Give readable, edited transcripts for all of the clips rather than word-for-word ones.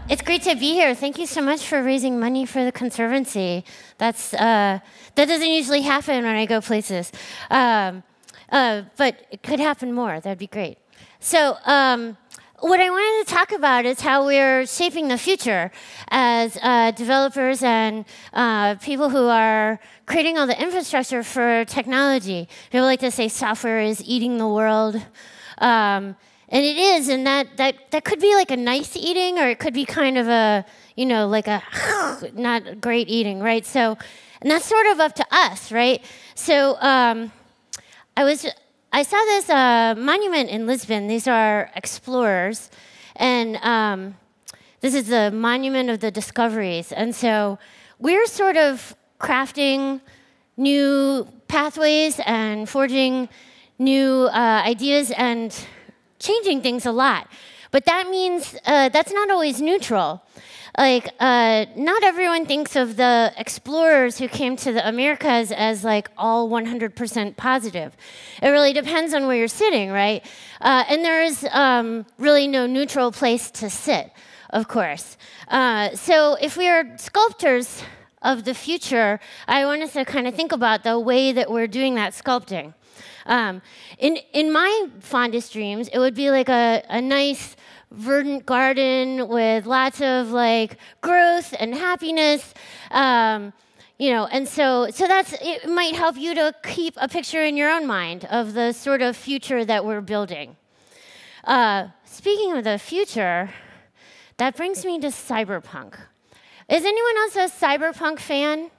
It's great to be here. Thank you so much for raising money for the Conservancy. That doesn't usually happen when I go places. But it could happen more. That'd be great. So what I wanted to talk about is how we're shaping the future as developers and people who are creating all the infrastructure for technology. People like to say software is eating the world. And it is, and that could be like a nice eating, or it could be kind of a, like a not great eating, right? So, and that's sort of up to us, right? So I saw this monument in Lisbon. These are explorers, and this is the monument of the discoveries. And so we're sort of crafting new pathways and forging new ideas and changing things a lot. But that means that's not always neutral. Like, not everyone thinks of the explorers who came to the Americas as like all 100% positive. It really depends on where you're sitting, right? And there's really no neutral place to sit, of course. So if we are sculptors of the future, I want us to kind of think about the way that we're doing that sculpting. In my fondest dreams, it would be like a nice verdant garden with lots of like growth and happiness, and so it might help you to keep a picture in your own mind of the sort of future that we're building. Speaking of the future, that brings me to Cyberpunk. Is anyone else a Cyberpunk fan?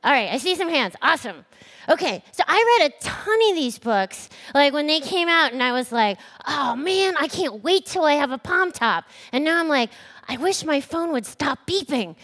All right, I see some hands. Awesome. Okay, so I read a ton of these books, like when they came out, and I was like, oh man, I can't wait till I have a Palm Top. And now I'm like, I wish my phone would stop beeping.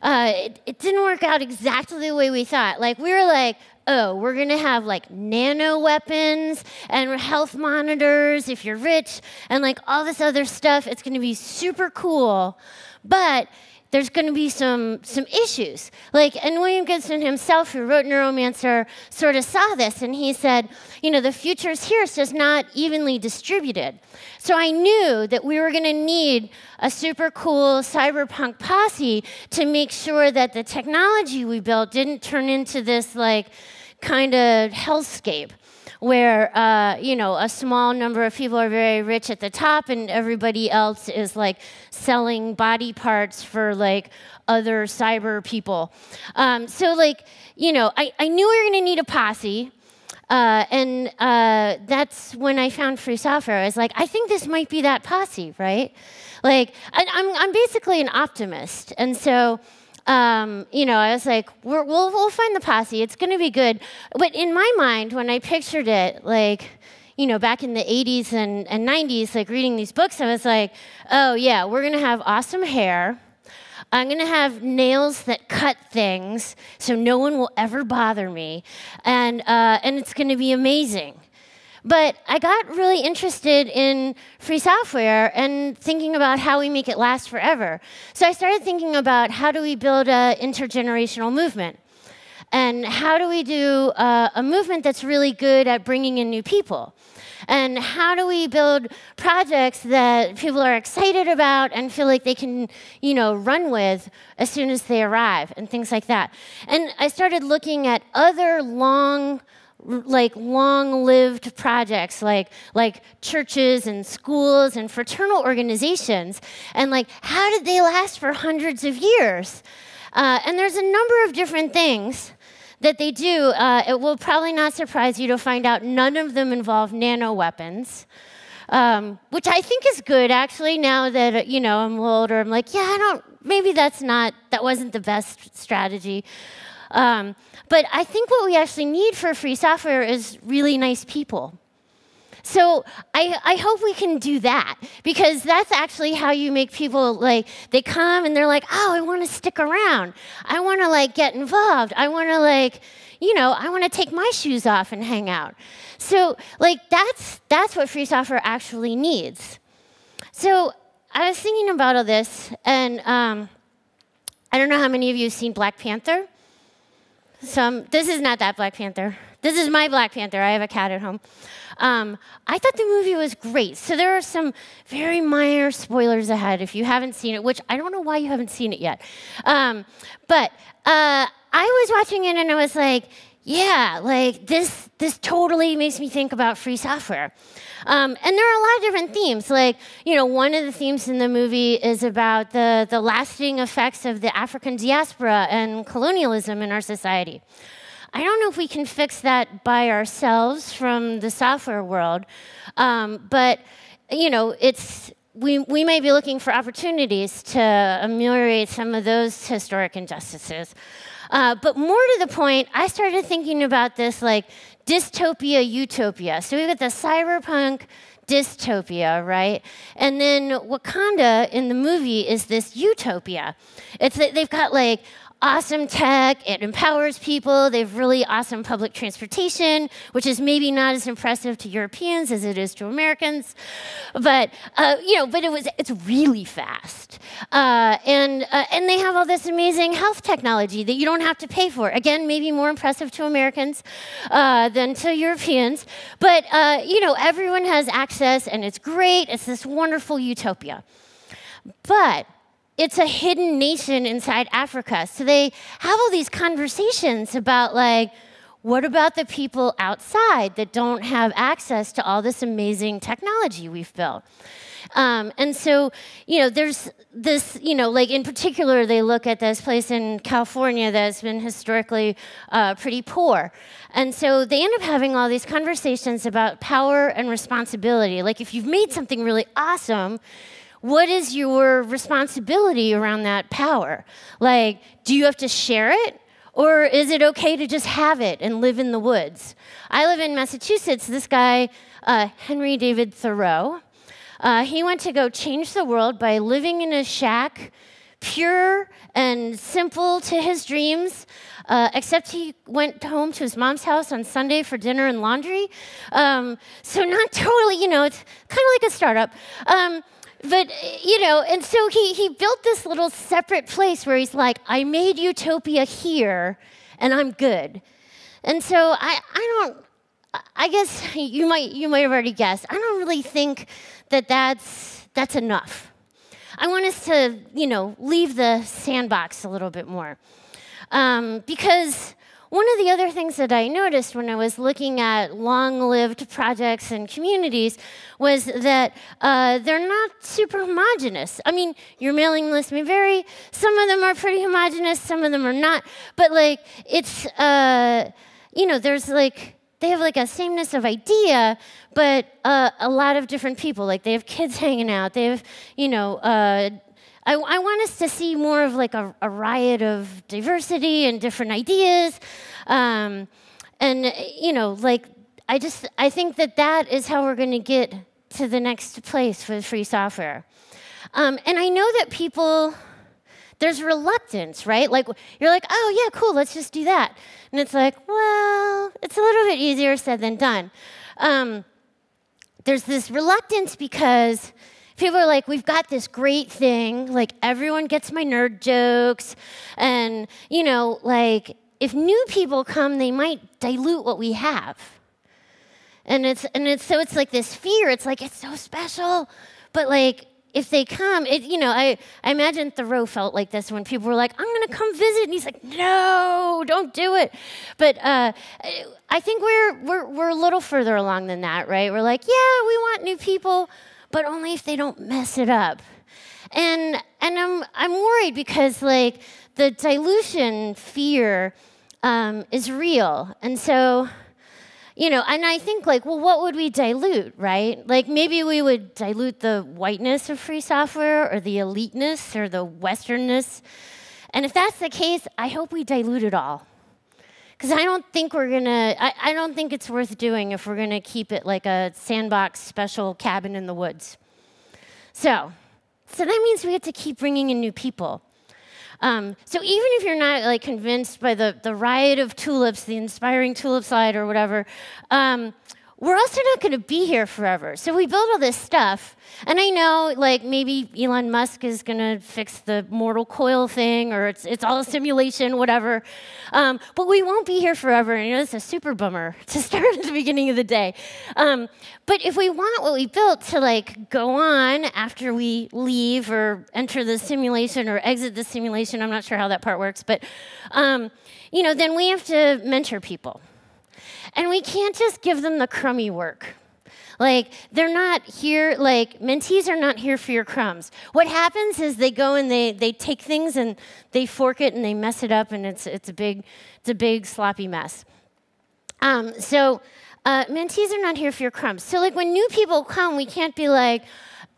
It didn't work out exactly the way we thought. Like, we were like, oh, we're gonna have like nano weapons and health monitors if you're rich, and like all this other stuff. It's gonna be super cool, but there's going to be some issues. Like, and William Gibson himself, who wrote Neuromancer, sort of saw this, and he said, the future's here, it's just not evenly distributed. So I knew that we were going to need a super cool cyberpunk posse to make sure that the technology we built didn't turn into this like kind of hellscape, where a small number of people are very rich at the top and everybody else is like selling body parts for like other cyber people. So like, I knew we were going to need a posse, and that's when I found free software. I was like, I think this might be that posse, right? Like, I'm basically an optimist, and so I was like, we'll find the posse. It's going to be good. But in my mind, when I pictured it, like, back in the 80s and 90s, like reading these books, I was like, oh yeah, we're going to have awesome hair. I'm going to have nails that cut things so no one will ever bother me. And it's going to be amazing. But I got really interested in free software and thinking about how we make it last forever. So I started thinking about how do we build an intergenerational movement? And how do we do a movement that's really good at bringing in new people? And how do we build projects that people are excited about and feel like they can, run with as soon as they arrive and things like that? And I started looking at other long-lived projects like churches and schools and fraternal organizations, and like how did they last for hundreds of years? And there's a number of different things that they do. It will probably not surprise you to find out none of them involve nano weapons, which I think is good actually. Now that I'm a little older, I'm like, yeah, maybe that wasn't the best strategy. But I think what we actually need for free software is really nice people. So I hope we can do that, because that's actually how you make people, like, they come and they're like, oh, I want to stick around. I want to like get involved. I want to I want to take my shoes off and hang out. So like that's what free software actually needs. So I was thinking about all this, and I don't know how many of you have seen Black Panther. This is not that Black Panther. This is my Black Panther. I have a cat at home. I thought the movie was great. So there are some very minor spoilers ahead if you haven't seen it, which I don't know why you haven't seen it yet. But I was watching it and I was like, yeah, like this totally makes me think about free software. And there are a lot of different themes. Like, you know, one of the themes in the movie is about the lasting effects of the African diaspora and colonialism in our society. I don't know if we can fix that by ourselves from the software world, but, you know, we may be looking for opportunities to ameliorate some of those historic injustices. But more to the point, I started thinking about this like dystopia, utopia. So we've got the cyberpunk dystopia, right? And then Wakanda in the movie is this utopia. They've got like awesome tech, it empowers people, they have really awesome public transportation, which is maybe not as impressive to Europeans as it is to Americans, but you know, but it's really fast, and they have all this amazing health technology that you don't have to pay for. Again, maybe more impressive to Americans than to Europeans, but you know, everyone has access, and it's great. It's this wonderful utopia, but it's a hidden nation inside Africa. So they have all these conversations about, like, what about the people outside that don't have access to all this amazing technology we've built? And so, you know, there's this, you know, like in particular, they look at this place in California that's been historically pretty poor. And so they end up having all these conversations about power and responsibility. Like, if you've made something really awesome, what is your responsibility around that power? Like, do you have to share it? Or is it okay to just have it and live in the woods? I live in Massachusetts. This guy, Henry David Thoreau, he went to go change the world by living in a shack, pure and simple to his dreams, except he went home to his mom's house on Sunday for dinner and laundry. So not totally, you know, it's kind of like a startup. But, you know, and so he built this little separate place where he's like, I made utopia here, and I'm good. And so I guess you might have already guessed, I don't really think that that's enough. I want us to, you know, leave the sandbox a little bit more. Because one of the other things that I noticed when I was looking at long-lived projects and communities was that they're not super homogenous. I mean, your mailing list may vary. Some of them are pretty homogenous, some of them are not. But like, it's, you know, there's like, they have like a sameness of idea, but a lot of different people. Like, they have kids hanging out. They have, you know, I want us to see more of like a riot of diversity and different ideas. And, you know, like, I think that is how we're going to get to the next place for free software. And I know that people, there's reluctance, right? Like, you're like, oh, yeah, cool, let's just do that. And it's like, well, it's a little bit easier said than done. There's this reluctance because people are like, we've got this great thing, like everyone gets my nerd jokes, and, you know, like, if new people come, they might dilute what we have. And so it's like this fear, it's like, it's so special, but like, if they come, you know, I imagine Thoreau felt like this when people were like, I'm gonna come visit, and he's like, no, don't do it. But I think we're a little further along than that, right? We're like, yeah, we want new people, but only if they don't mess it up. And I'm worried because like the dilution fear is real. And so, you know, and I think like, well, what would we dilute, right? Like maybe we would dilute the whiteness of free software or the eliteness or the westernness. And if that's the case, I hope we dilute it all. Because I don't think I don't think it's worth doing if we're gonna keep it like a sandbox special cabin in the woods. So that means we have to keep bringing in new people. So even if you're not like convinced by the riot of tulips, the inspiring tulip slide or whatever, we're also not going to be here forever. So we build all this stuff. And I know, like, maybe Elon Musk is going to fix the mortal coil thing, or it's all a simulation, whatever. But we won't be here forever. And it's a super bummer to start at the beginning of the day. But if we want what we built to, like, go on after we leave or enter the simulation or exit the simulation, I'm not sure how that part works, but, you know, then we have to mentor people. And we can't just give them the crummy work. Like, they're not here, like, mentees are not here for your crumbs. What happens is they go and they take things and they fork it and they mess it up, and it's a big sloppy mess. So mentees are not here for your crumbs. So, like, when new people come, we can't be like,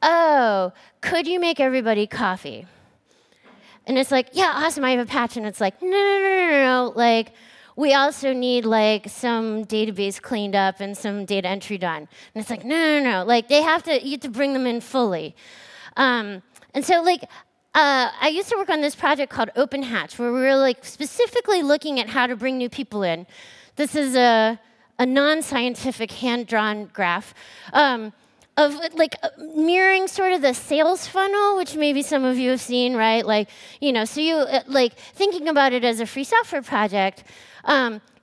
oh, could you make everybody coffee? And it's like, yeah, awesome, I have a patch. And it's like, no. Like, we also need, like, some database cleaned up and some data entry done. And it's like, no. Like, you have to bring them in fully. And so, like, I used to work on this project called Open Hatch, where we were, like, specifically looking at how to bring new people in. This is a non-scientific hand-drawn graph of, like, mirroring sort of the sales funnel, which maybe some of you have seen, right? Like, you know, so you, like, thinking about it as a free software project,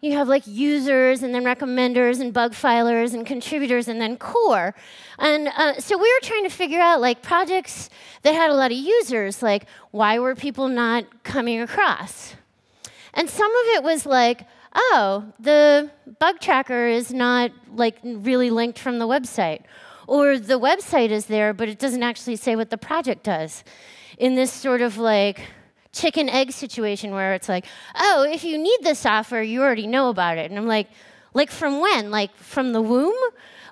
you have, like, users and then recommenders and bug filers and contributors and then core. And so we were trying to figure out, like, projects that had a lot of users, like, why were people not coming across? And some of it was like, oh, the bug tracker is not, like, really linked from the website. Or the website is there, but it doesn't actually say what the project does. In this sort of, like, chicken-egg situation where it's like, oh, if you need the software, you already know about it. And I'm like from when? Like, from the womb?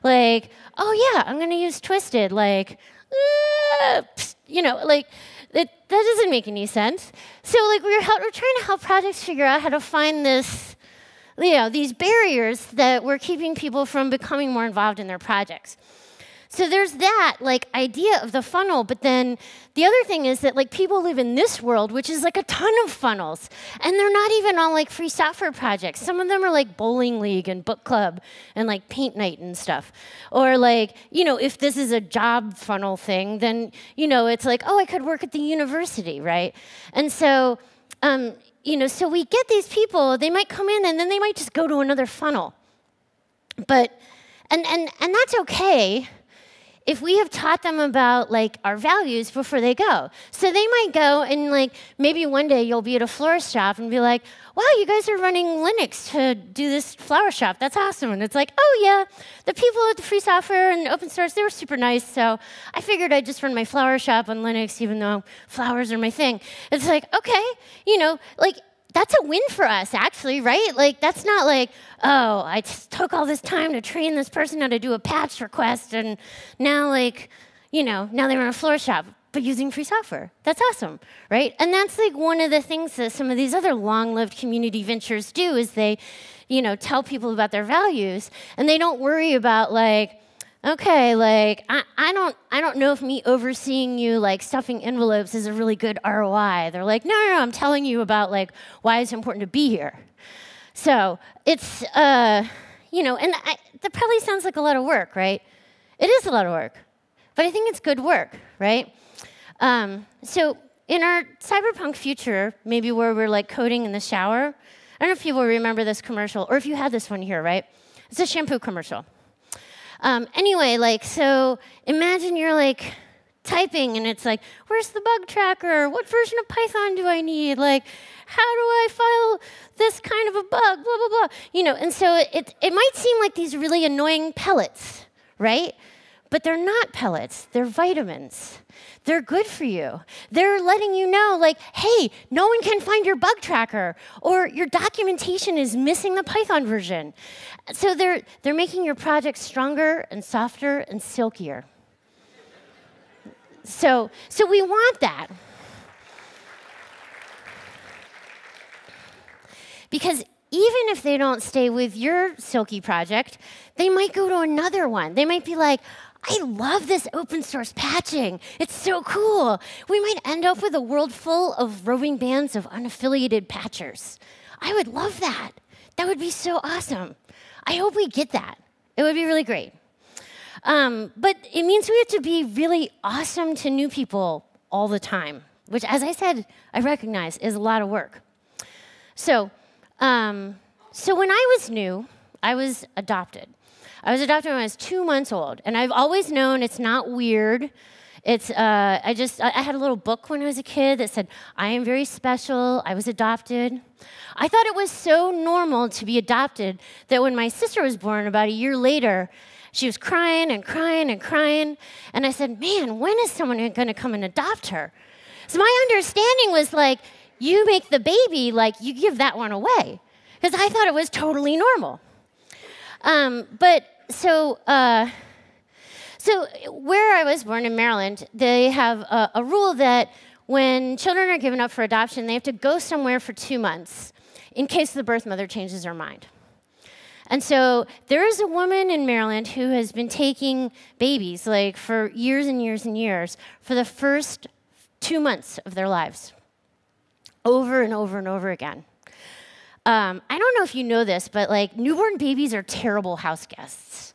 Like, oh, yeah, I'm going to use Twisted. Like, you know, like, that doesn't make any sense. So, like, we're trying to help projects figure out how to find this, you know, these barriers that were keeping people from becoming more involved in their projects. So there's that, like, idea of the funnel, but then the other thing is that, like, people live in this world, which is, like, a ton of funnels, and they're not even on, like, free software projects. Some of them are, like, bowling league and book club and, like, paint night and stuff. Or, like, you know, if this is a job funnel thing, then, you know, it's like, oh, I could work at the university, right? And so, you know, so we get these people, they might come in, and then they might just go to another funnel. But, and that's okay, if we have taught them about, like, our values before they go. So they might go and, like, maybe one day you'll be at a florist shop and be like, wow, you guys are running Linux to do this flower shop. That's awesome. And it's like, oh, yeah, the people at the free software and open source, they were super nice. So I figured I'd just run my flower shop on Linux, even though flowers are my thing. It's like, okay, you know, like, that's a win for us, actually, right? Like, that's not like, oh, I just took all this time to train this person how to do a patch request, and now, like, you know, now they run a floor shop, but using free software. That's awesome, right? And that's, like, one of the things that some of these other long-lived community ventures do is they, you know, tell people about their values, and they don't worry about, like, okay, like, I don't know if me overseeing you, like, stuffing envelopes is a really good ROI. They're like, no, I'm telling you about, like, why it's important to be here. So it's, you know, and that probably sounds like a lot of work, right? It is a lot of work, but I think it's good work, right? So in our cyberpunk future, maybe where we're, like, coding in the shower, I don't know if people remember this commercial, or if you had this one here, right? It's a shampoo commercial. Anyway, like, so imagine you're, like, typing, and it's like, where's the bug tracker? What version of Python do I need? Like, how do I file this kind of a bug? Blah, blah, blah. You know, and so it might seem like these really annoying pellets, right? But they're not pellets. They're vitamins. They're good for you. They're letting you know, like, hey, no one can find your bug tracker, or your documentation is missing the Python version. So they're making your project stronger and softer and silkier. So we want that. Because even if they don't stay with your silky project, they might go to another one. They might be like, I love this open source patching. It's so cool. We might end up with a world full of roving bands of unaffiliated patchers. I would love that. That would be so awesome. I hope we get that It would be really great. But it means we have to be really awesome to new people all the time, which, as I said, I recognize is a lot of work. So when I was new, I was adopted. I was adopted when I was 2 months old, and I've always known it's not weird. It's I had a little book when I was a kid that said, I am very special, I was adopted. I thought it was so normal to be adopted that when my sister was born about a year later, she was crying and crying and crying, and I said, man, when is someone going to come and adopt her? So my understanding was like, you make the baby, like you give that one away, because I thought it was totally normal. So where I was born in Maryland, they have a rule that when children are given up for adoption, they have to go somewhere for 2 months in case the birth mother changes her mind. And so there is a woman in Maryland who has been taking babies like for years and years and years for the first 2 months of their lives, over and over and over again. I don't know if you know this, but like newborn babies are terrible house guests.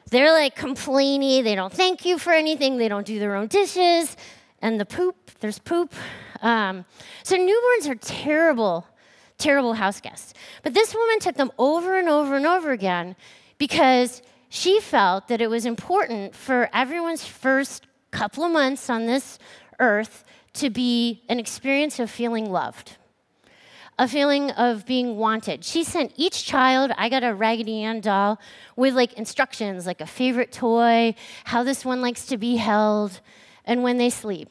They're like complainy, they don't thank you for anything, they don't do their own dishes, and there's poop. So newborns are terrible, terrible house guests. But this woman took them over and over and over again because she felt that it was important for everyone's first couple of months on this earth to be an experience of feeling loved, a feeling of being wanted. She sent each child, I got a Raggedy Ann doll, with like instructions, like a favorite toy, how this one likes to be held, and when they sleep.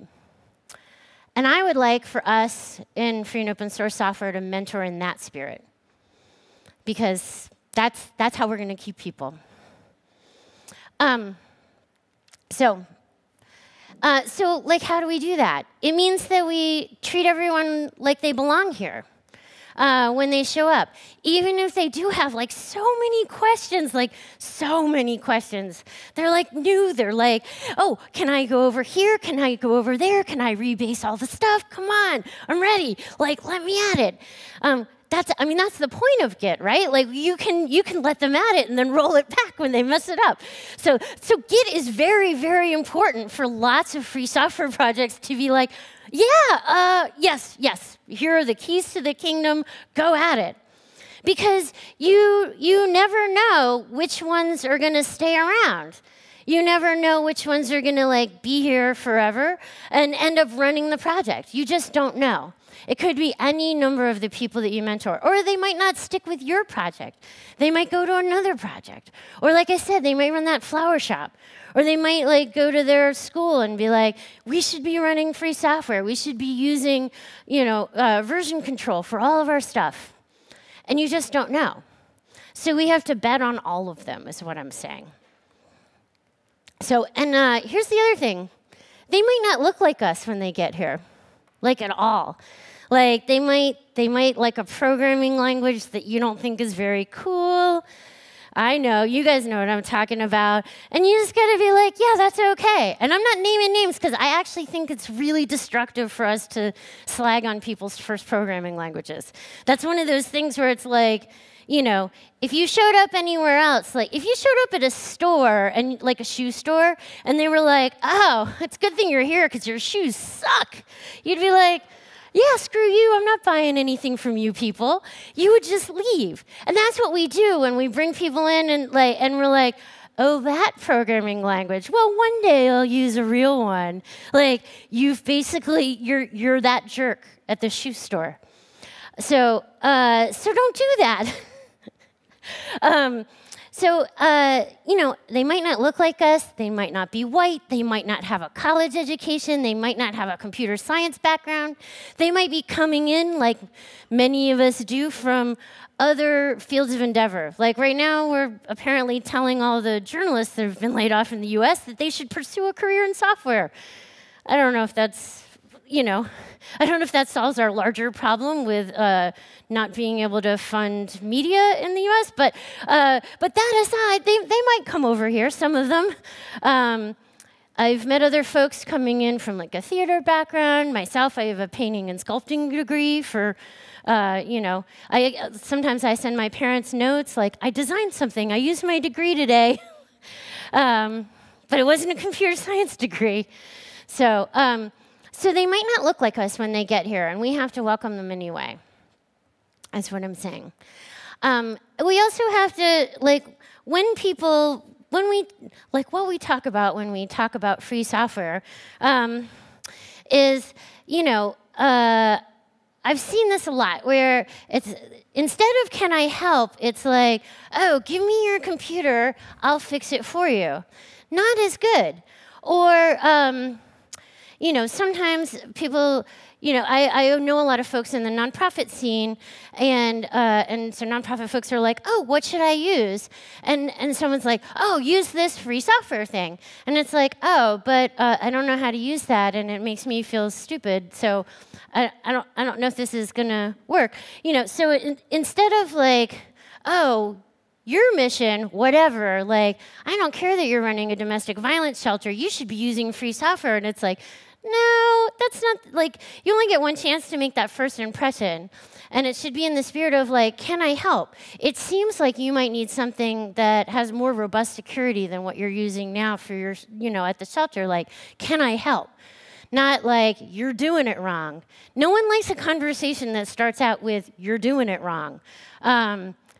And I would like for us in free and open source software to mentor in that spirit, because that's how we're going to keep people. So like, how do we do that? It means that we treat everyone like they belong here when they show up. Even if they do have, like, so many questions, They're, like, new. They're like, oh, can I go over here? Can I go over there? Can I rebase all the stuff? Come on, I'm ready. Like, let me at it. That's the point of Git, right? Like you can let them at it and then roll it back when they mess it up. So Git is very, very important for lots of free software projects to be like, yeah, yes, here are the keys to the kingdom, go at it. Because you never know which ones are going to stay around. You never know which ones are going to like be here forever and end up running the project. You just don't know. It could be any number of the people that you mentor. Or they might not stick with your project. They might go to another project. Or like I said, they might run that flower shop. Or they might like go to their school and be like, we should be running free software. We should be using, version control for all of our stuff. And you just don't know. So we have to bet on all of them, is what I'm saying. So, and here's the other thing. They might not look like us when they get here, like at all. Like they might like a programming language that you don't think is very cool. I know, you guys know what I'm talking about. And you just gotta be like, yeah, that's okay. And I'm not naming names because I actually think it's really destructive for us to slag on people's first programming languages. That's one of those things where it's like, if you showed up anywhere else, like if you showed up at a store, and like a shoe store, and they were like, oh, it's a good thing you're here because your shoes suck, you'd be like, yeah, screw you, I'm not buying anything from you people. You would just leave. And that's what we do when we bring people in and we're like, oh, that programming language. Well, one day I'll use a real one. Like you're that jerk at the shoe store. So don't do that. They might not look like us, they might not be white, they might not have a college education, they might not have a computer science background, they might be coming in, like many of us do, from other fields of endeavor. Like right now, we're apparently telling all the journalists that have been laid off in the US that they should pursue a career in software. I don't know if that's, I don't know if that solves our larger problem with not being able to fund media in the US, but that aside, they might come over here, some of them. I've met other folks coming in from like a theater background. Myself, I have a painting and sculpting degree for Sometimes I send my parents notes like, I designed something, I used my degree today. But it wasn't a computer science degree. So they might not look like us when they get here, and we have to welcome them anyway. That's what I'm saying. We also have to, what we talk about when we talk about free software is, I've seen this a lot where it's, instead of can I help, it's like, oh, give me your computer, I'll fix it for you. Not as good. Or, sometimes people, I know a lot of folks in the nonprofit scene, and so nonprofit folks are like, oh, what should I use? And someone's like, oh, use this free software thing. And it's like, oh, but I don't know how to use that, and it makes me feel stupid, so I don't know if this is gonna work. So instead of like, oh, your mission, whatever, like, I don't care that you're running a domestic violence shelter, you should be using free software. And it's like, no, that's not, like, you only get one chance to make that first impression. And it should be in the spirit of, like, can I help? It seems like you might need something that has more robust security than what you're using now for your, at the shelter. Like, can I help? Not like, you're doing it wrong. No one likes a conversation that starts out with, you're doing it wrong.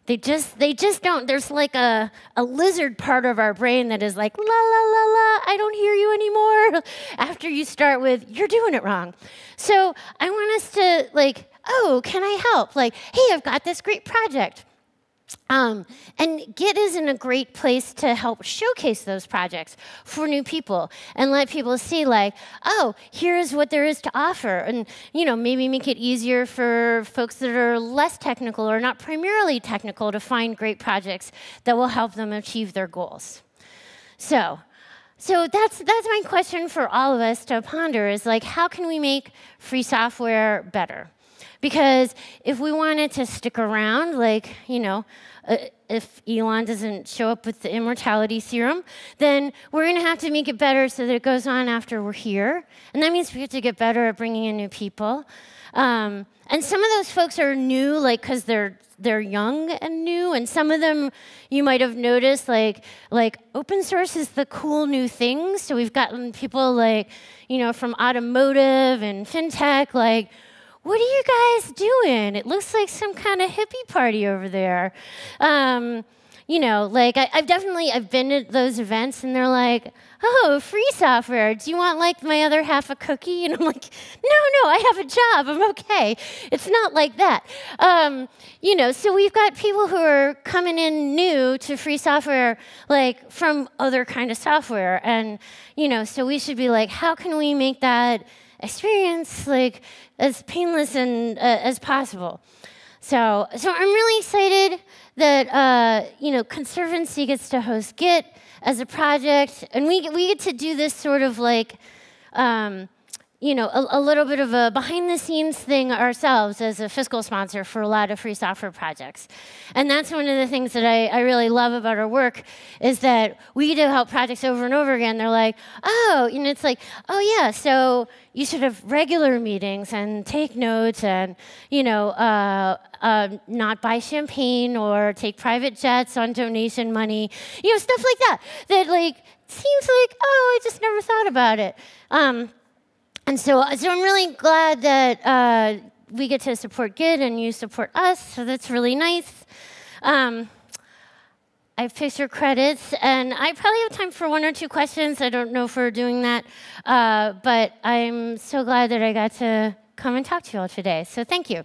They just don't. There's like a lizard part of our brain that is like, la, la, la, la, I don't hear you anymore, after you start with, you're doing it wrong. So I want us to, like, oh, can I help? Like, hey, I've got this great project. And Git is in a great place to help showcase those projects for new people and let people see, like, oh, here's what there is to offer. And, maybe make it easier for folks that are less technical or not primarily technical to find great projects that will help them achieve their goals. So that's my question for all of us to ponder is, like, how can we make free software better? Because if we want it to stick around, like, if Elon doesn't show up with the immortality serum, then we're going to have to make it better so that it goes on after we're here. And that means we have to get better at bringing in new people. And some of those folks are new, like, because they're young and new. And some of them you might have noticed, like open source is the cool new thing. So we've gotten people like, from automotive and fintech, like, what are you guys doing? It looks like some kind of hippie party over there. I've been at those events, and they're like, oh, free software. Do you want, like, my other half a cookie? And I'm like, no, I have a job. I'm okay. It's not like that. So we've got people who are coming in new to free software, like, from other kind of software. And, so we should be like, how can we make that experience, like, as painless and as possible. So I'm really excited that Conservancy gets to host Git as a project, and we get to do this sort of like a little bit of a behind-the-scenes thing ourselves as a fiscal sponsor for a lot of free software projects. And that's one of the things that I really love about our work is that we get to help projects over and over again. They're like, oh, it's like, oh, yeah, so you should have regular meetings and take notes and, not buy champagne or take private jets on donation money, stuff like that. That, like, seems like, oh, I just never thought about it. And so I'm really glad that we get to support Git and you support us, so that's really nice. I've picked your credits, and I probably have time for 1 or 2 questions. I don't know if we're doing that, but I'm so glad that I got to come and talk to you all today, so thank you.